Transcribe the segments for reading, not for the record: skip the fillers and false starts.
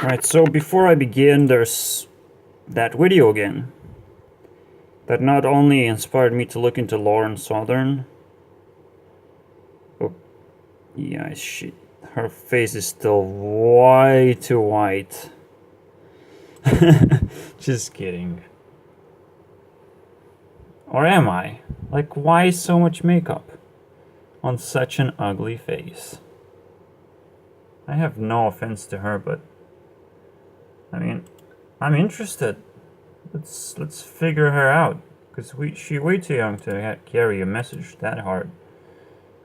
Right, so before I begin, there's that video again that not only inspired me to look into Lauren Southern. Oh, yeah, shit. Her face is still way too white. Just kidding. Or am I? Like, why so much makeup on such an ugly face? I have no offense to her, but I mean, I'm interested. Let's figure her out, cause she way too young to carry a message that hard.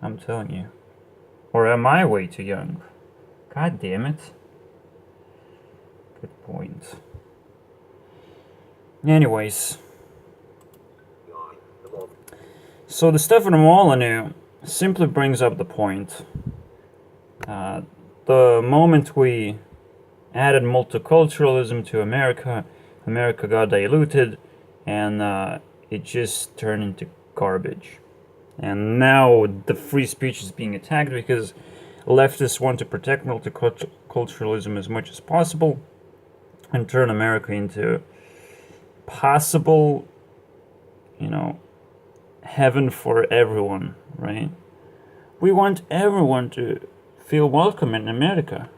I'm telling you. Or am I way too young? God damn it. Good point. Anyways, so the Stefan Molyneux simply brings up the point. The moment we added multiculturalism to America, America got diluted, and it just turned into garbage. And now the free speech is being attacked because leftists want to protect multiculturalism as much as possible and turn America into possible, heaven for everyone, right? We want everyone to feel welcome in America.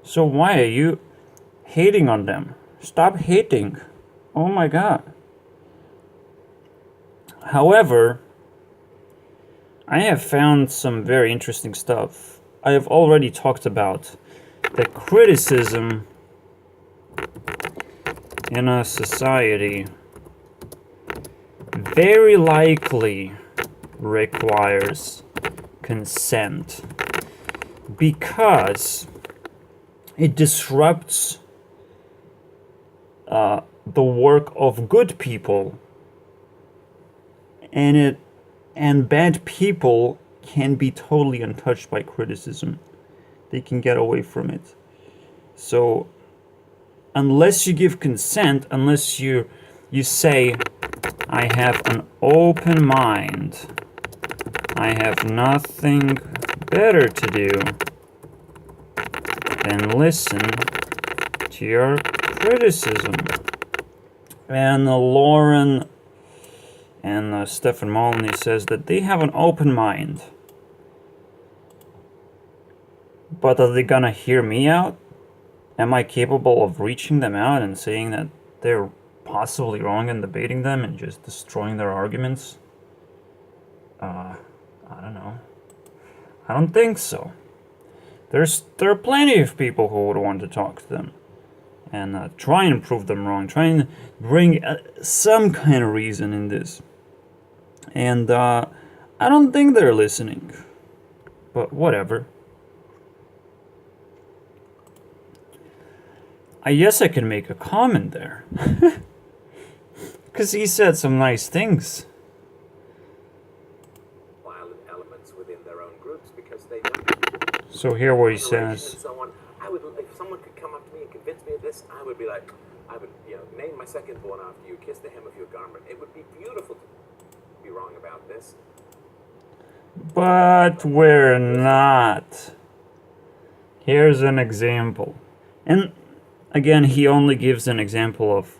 So why are you hating on them? Stop hating. Oh my God. However, I have found some very interesting stuff. I have already talked about the criticism in a society very likely requires consent because it disrupts the work of good people, and bad people can be totally untouched by criticism. They can get away from it. So unless you give consent, unless you say, I have an open mind, I have nothing better to do than listen to your criticism. And Lauren and Stefan Molyneux says that they have an open mind. But are they gonna hear me out? Am I capable of reaching them out and saying that they're possibly wrong and debating them and just destroying their arguments? I don't know. I don't think so. There are plenty of people who would want to talk to them and try and prove them wrong, try and bring some kind of reason in this. And I don't think they're listening. But whatever. I guess I can make a comment there. Because he said some nice things. Violent elements within their own groups because they So here what he says. so on. If someone could come up to me and convince me of this, I would be like, I would, name my second born after you, kiss the hem of your garment. It would be beautiful to be wrong about this. But we're not. Here's an example. And again, he only gives an example of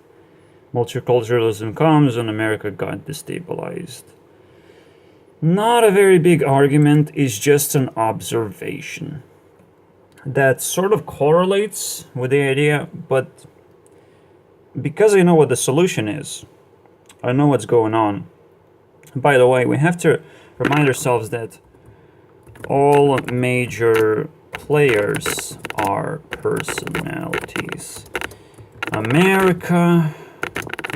multiculturalism comes and America got destabilized. Not a very big argument, is just an observation that sort of correlates with the idea, but because I know what the solution is, I know what's going on. By the way, we have to remind ourselves that all major players are personalities. America,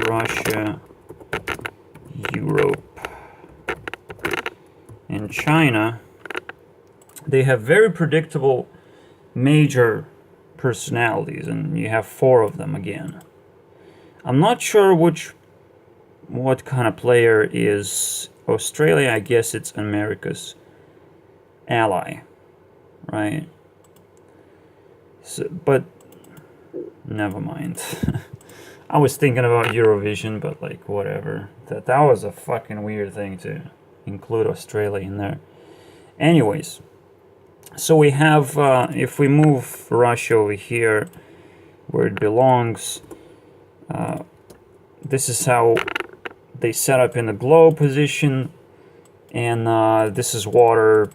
Russia, Europe, and China, they have very predictable major personalities, and you have 4 of them again. I'm not sure what kind of player is Australia. I guess it's America's ally, right? So, but never mind. I was thinking about Eurovision, but like whatever. That was a fucking weird thing to include Australia in there. Anyways, So we have, if we move Russia over here where it belongs, this is how they set up in the globe position, and this is water,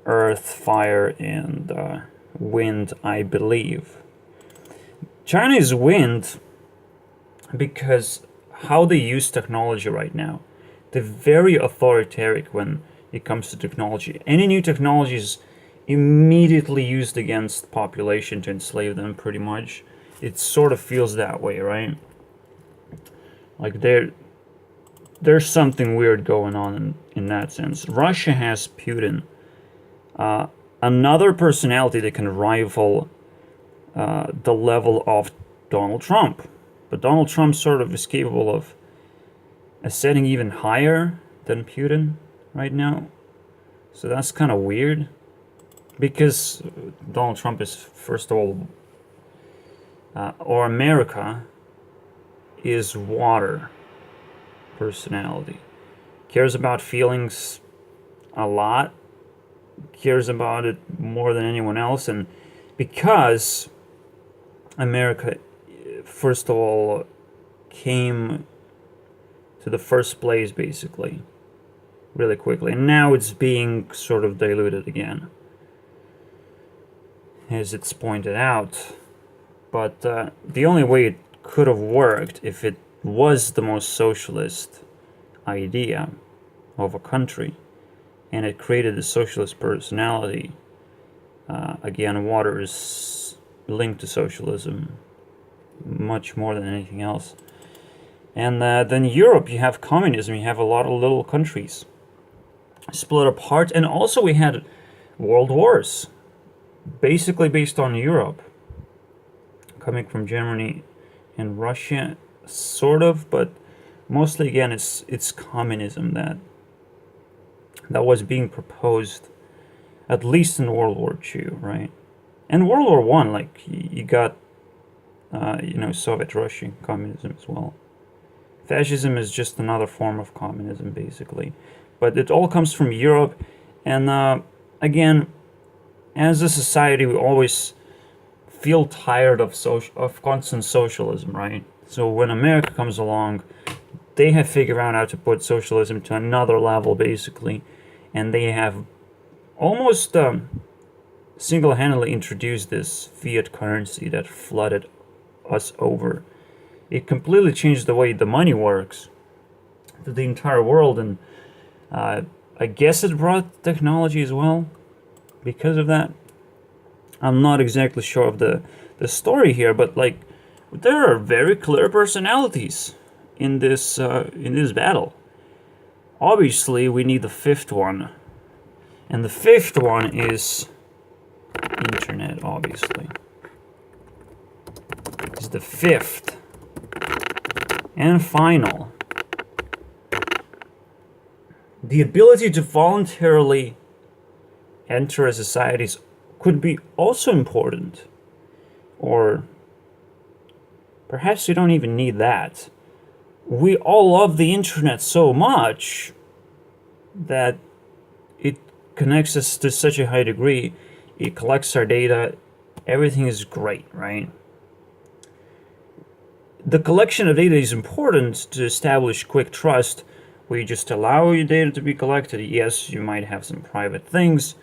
earth, fire, and wind, I believe. China is wind because how they use technology right now. They're very authoritarian when it comes to technology. Any new technology is immediately used against population to enslave them, pretty much. It sort of feels that way, right? Like there's something weird going on in that sense. Russia has Putin, another personality that can rival the level of Donald Trump. But Donald Trump sort of is capable of ascending even higher than Putin right now. So that's kind of weird. Because Donald Trump is, first of all, or America is water personality. Cares about feelings a lot. Cares about it more than anyone else. And because America, first of all, came to the first place, basically, really quickly. And now it's being sort of diluted again, as it's pointed out. But the only way it could have worked if it was the most socialist idea of a country and it created a socialist personality. Again, water is linked to socialism much more than anything else. And then Europe, you have communism, you have a lot of little countries split apart, and also we had world wars, basically based on Europe, coming from Germany and Russia, sort of, but mostly again it's communism that was being proposed, at least in World War II, right? And World War One, like you got Soviet Russian communism as well. Fascism is just another form of communism, basically, but it all comes from Europe. And again, as a society, we always feel tired of constant socialism, right? So when America comes along, they have figured out how to put socialism to another level, basically, and they have almost single-handedly introduced this fiat currency that flooded us over. It completely changed the way the money works to the entire world, and I guess it brought technology as well because of that. I'm not exactly sure of the story here, but like there are very clear personalities in this battle. Obviously, we need the fifth one, and the fifth one is internet. Obviously, it's the fifth and final. The ability to voluntarily enter a society could be also important. Or perhaps we don't even need that. We all love the internet so much that it connects us to such a high degree. It collects our data. Everything is great, right? The collection of data is important to establish quick trust, where you just allow your data to be collected. Yes, you might have some private things,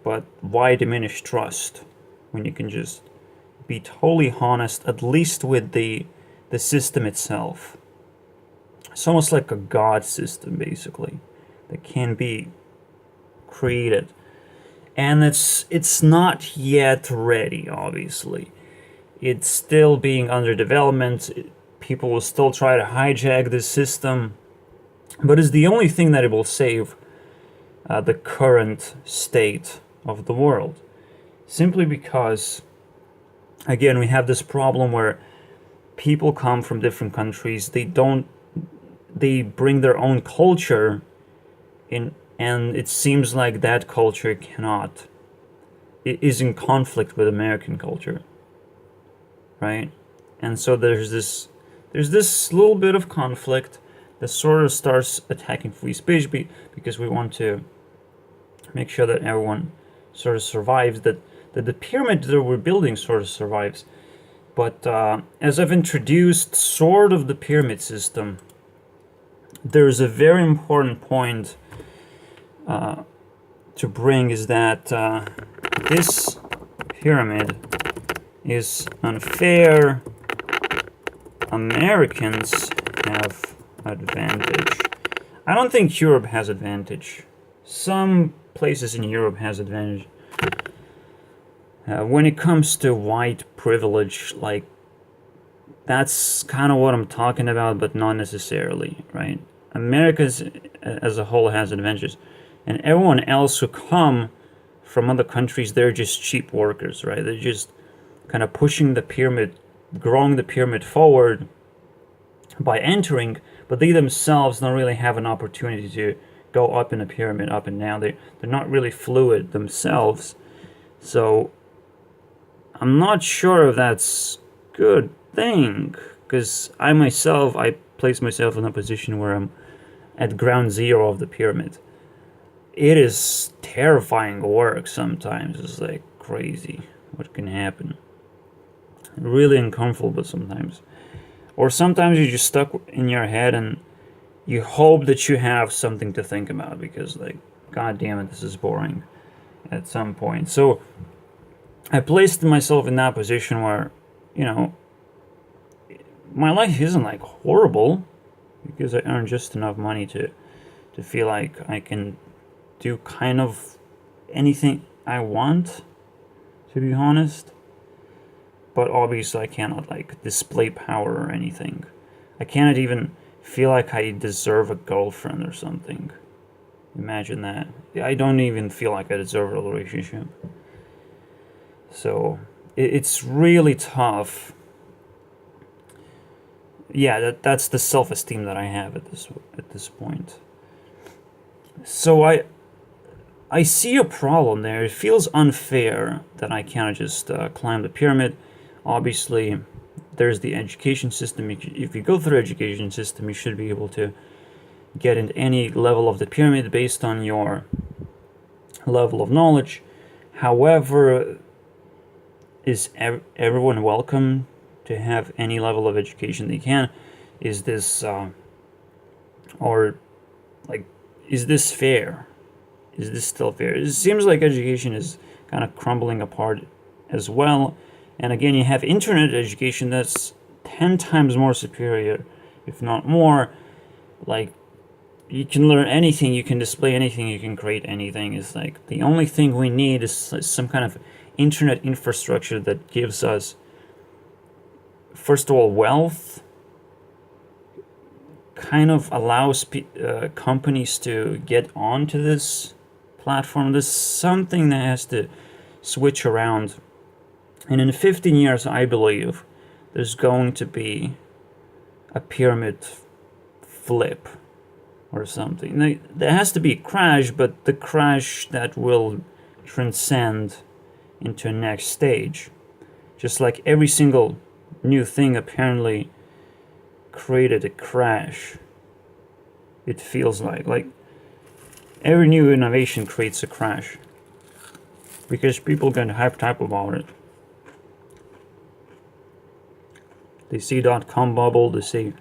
but why diminish trust when you can just be totally honest, at least with the system itself? It's almost like a God system, basically, that can be created. And it's not yet ready, obviously. It's still being under development. People will still try to hijack this system, but it's the only thing that it will save the current state of the world. Simply because, again, we have this problem where people come from different countries. They bring their own culture in, and it seems like that culture it is in conflict with American culture, right? And so there's this little bit of conflict that sort of starts attacking free speech because we want to make sure that everyone sort of survives, that the pyramid that we're building sort of survives. But as I've introduced sort of the pyramid system, there's a very important point to bring, is that this pyramid is unfair. Americans have advantage. I don't think Europe has advantage. Some places in Europe has advantage. When it comes to white privilege, like, that's kind of what I'm talking about, but not necessarily, right? America as a whole has advantages, and everyone else who come from other countries, they're just cheap workers, right? They're just kind of pushing the pyramid, growing the pyramid forward by entering, but they themselves don't really have an opportunity to go up in the pyramid, up and down. They're not really fluid themselves. So I'm not sure if that's a good thing, because I place myself in a position where I'm at ground zero of the pyramid. It is terrifying work sometimes. It's like crazy what can happen. Really uncomfortable sometimes. Or sometimes you're just stuck in your head and you hope that you have something to think about, because, like, god damn it, this is boring at some point. So I placed myself in that position where, you know, my life isn't like horrible, because I earn just enough money to feel like I can do kind of anything I want, to be honest. But obviously I cannot, like, display power or anything. I cannot even feel like I deserve a girlfriend or something. Imagine that. I don't even feel like I deserve a relationship. So it's really tough. Yeah, that's the self-esteem that I have at this point. So I see a problem there. It feels unfair that I cannot just climb the pyramid. Obviously, there's the education system. If you go through the education system, you should be able to get into any level of the pyramid based on your level of knowledge. However, is everyone welcome to have any level of education they can? Is this is this fair? Is this still fair? It seems like education is kind of crumbling apart as well. And again, you have internet education that's 10 times more superior, if not more. Like, you can learn anything, you can display anything, you can create anything. It's like the only thing we need is some kind of internet infrastructure that gives us, first of all, wealth, kind of allows companies to get onto this platform. There's something that has to switch around. And in 15 years, I believe, there's going to be a pyramid flip or something. There has to be a crash, but the crash that will transcend into a next stage. Just like every single new thing apparently created a crash. It feels like every new innovation creates a crash, because people get hyped up about it. They see .com bubble, they see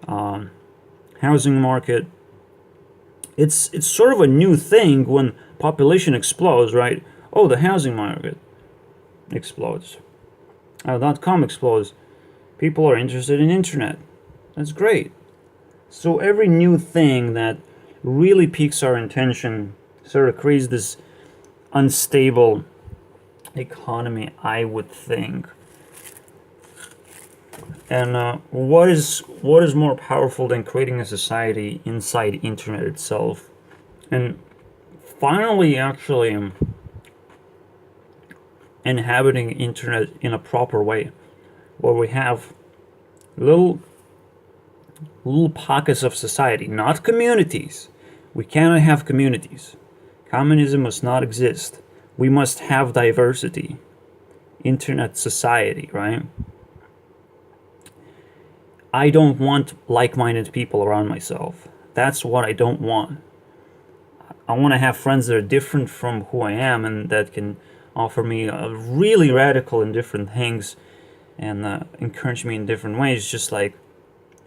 housing market. It's sort of a new thing when population explodes, right? Oh, the housing market explodes. .com explodes. People are interested in internet. That's great. So every new thing that really piques our attention sort of creates this unstable economy, I would think. And what is more powerful than creating a society inside internet itself? And finally, actually, inhabiting internet in a proper way, where we have little pockets of society, not communities. We cannot have communities. Communism must not exist. We must have diversity. Internet society, right? I don't want like-minded people around myself. That's what I don't want. I want to have friends that are different from who I am and that can offer me really radical and different things and encourage me in different ways. Just like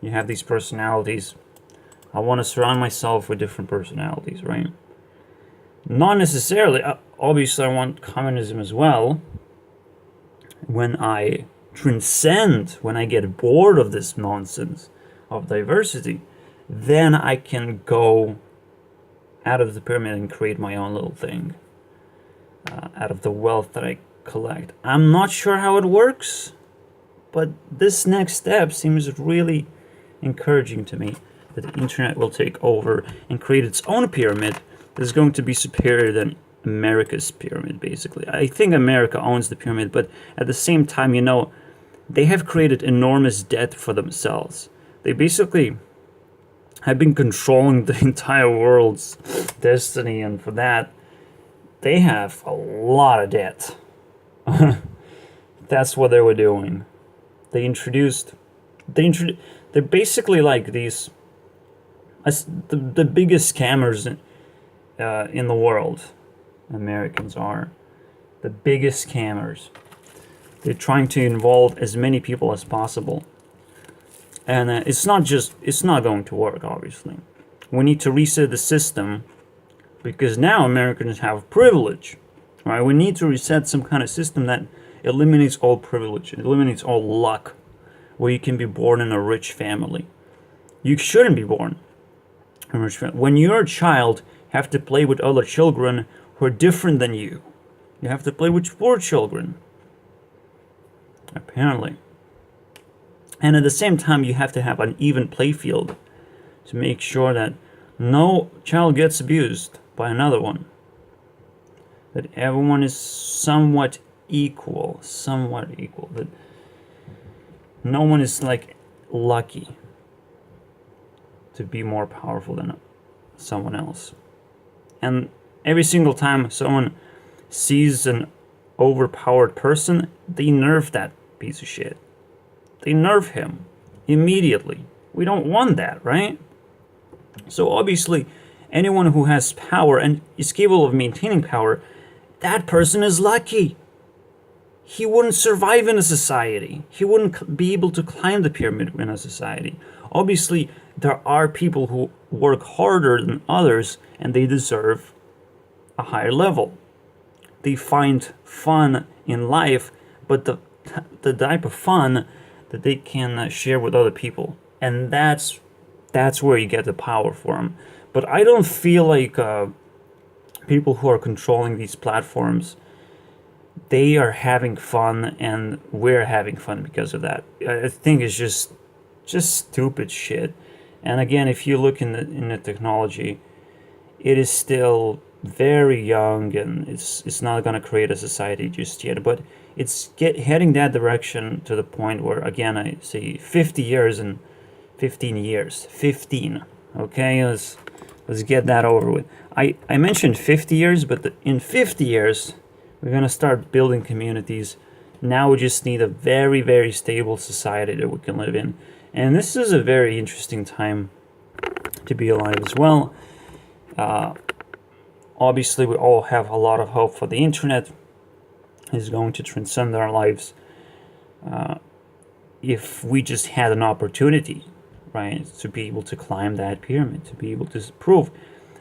you have these personalities, I want to surround myself with different personalities, right? Not necessarily, obviously I want communism as well. When I transcend, when I get bored of this nonsense of diversity, then I can go out of the pyramid and create my own little thing out of the wealth that I collect. I'm not sure how it works, but this next step seems really encouraging to me, that the internet will take over and create its own pyramid that is going to be superior than America's pyramid, basically. I think America owns the pyramid, but at the same time, you know, they have created enormous debt for themselves. They basically have been controlling the entire world's destiny, and for that, they have a lot of debt. That's what they were doing. They're basically like these, the biggest scammers in the world. Americans are the biggest scammers. They're trying to involve as many people as possible. And it's not going to work, obviously. We need to reset the system, because now Americans have privilege, right? We need to reset some kind of system that eliminates all privilege, eliminates all luck, where you can be born in a rich family. You shouldn't be born in a rich family. When you're a child, you have to play with other children who are different than you. You have to play with poor children, apparently. And at the same time, you have to have an even play field to make sure that no child gets abused by another one. That everyone is somewhat equal. That no one is like lucky to be more powerful than someone else. And every single time someone sees an overpowered person, they nerf that piece of shit. They nerf him immediately. We don't want that, right? So obviously, anyone who has power and is capable of maintaining power, that person is lucky. He wouldn't survive in a society. He wouldn't be able to climb the pyramid in a society. Obviously, there are people who work harder than others and they deserve a higher level. They find fun in life, but the type of fun that they can share with other people, and that's where you get the power for them. But I don't feel like people who are controlling these platforms, they are having fun, and we're having fun because of that. I think it's just stupid shit. And again, if you look in the technology, it is still very young, and it's not going to create a society just yet, but it's heading that direction to the point where, again, I say 50 years and 15 years. 15. Okay, let's get that over with. I mentioned 50 years, but in 50 years, we're going to start building communities. Now we just need a very, very stable society that we can live in. And this is a very interesting time to be alive as well. Obviously, we all have a lot of hope for the internet. Is going to transcend our lives if we just had an opportunity, right, to be able to climb that pyramid, to be able to prove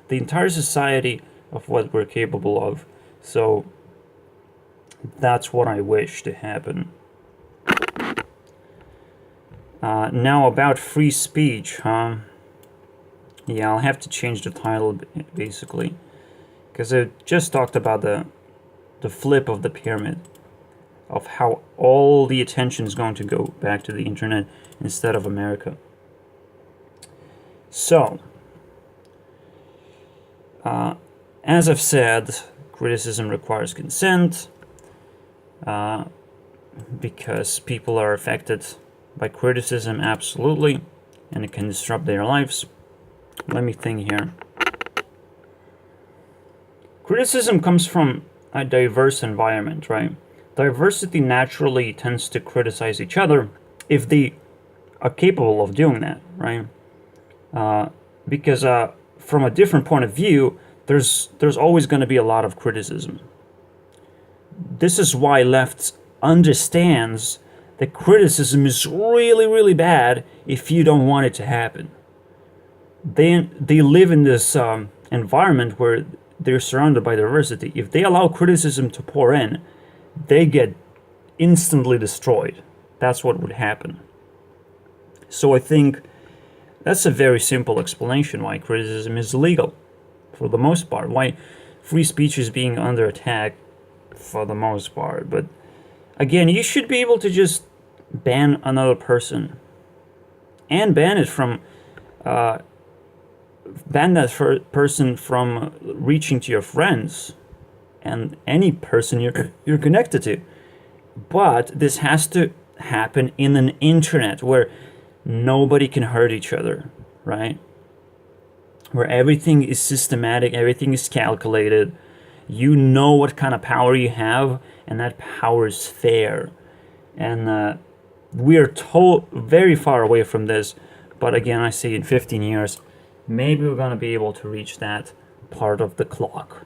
the entire society of what we're capable of. So that's what I wish to happen. Now about free speech, huh? Yeah, I'll have to change the title basically, because I just talked about the flip of the pyramid, of how all the attention is going to go back to the internet instead of America. So, as I've said, criticism requires consent, because people are affected by criticism, absolutely, and it can disrupt their lives. Let me think here. Criticism comes from a diverse environment, right? Diversity naturally tends to criticize each other if they are capable of doing that, right? Because from a different point of view, there's always going to be a lot of criticism. This is why left understands that criticism is really, really bad if you don't want it to happen. They live in this environment where they're surrounded by diversity. If they allow criticism to pour in, they get instantly destroyed. That's what would happen. So I think that's a very simple explanation why criticism is illegal, for the most part. Why free speech is being under attack, for the most part. But again, you should be able to just ban another person and ban it from ban that person from reaching to your friends and any person you're connected to. But this has to happen in an internet where nobody can hurt each other, right? Where everything is systematic, everything is calculated. You know what kind of power you have, and that power is fair. And we're very far away from this. But again, I say in 15 years, maybe we're going to be able to reach that part of the clock.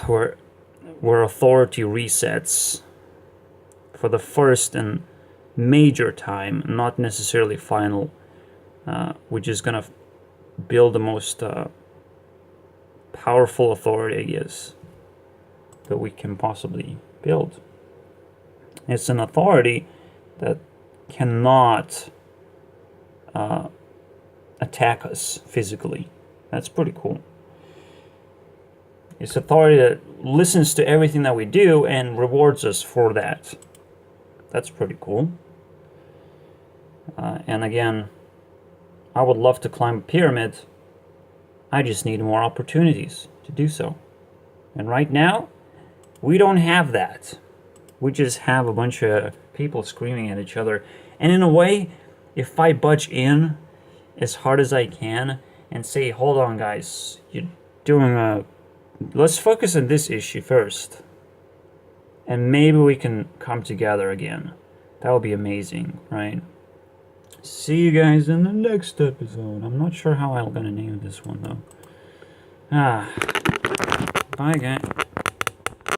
Where authority resets for the first and major time, not necessarily final, which is going to build the most powerful authority, I guess, that we can possibly build. It's an authority that cannot attack us physically. That's pretty cool. It's authority that listens to everything that we do and rewards us for that. That's pretty cool. And again, I would love to climb a pyramid. I just need more opportunities to do so. And right now, we don't have that. We just have a bunch of people screaming at each other. And in a way, if I budge in as hard as I can and say, hold on guys, you're doing let's focus on this issue first. And maybe we can come together again. That would be amazing, right? See you guys in the next episode. I'm not sure how I'm gonna name this one though. Bye guys.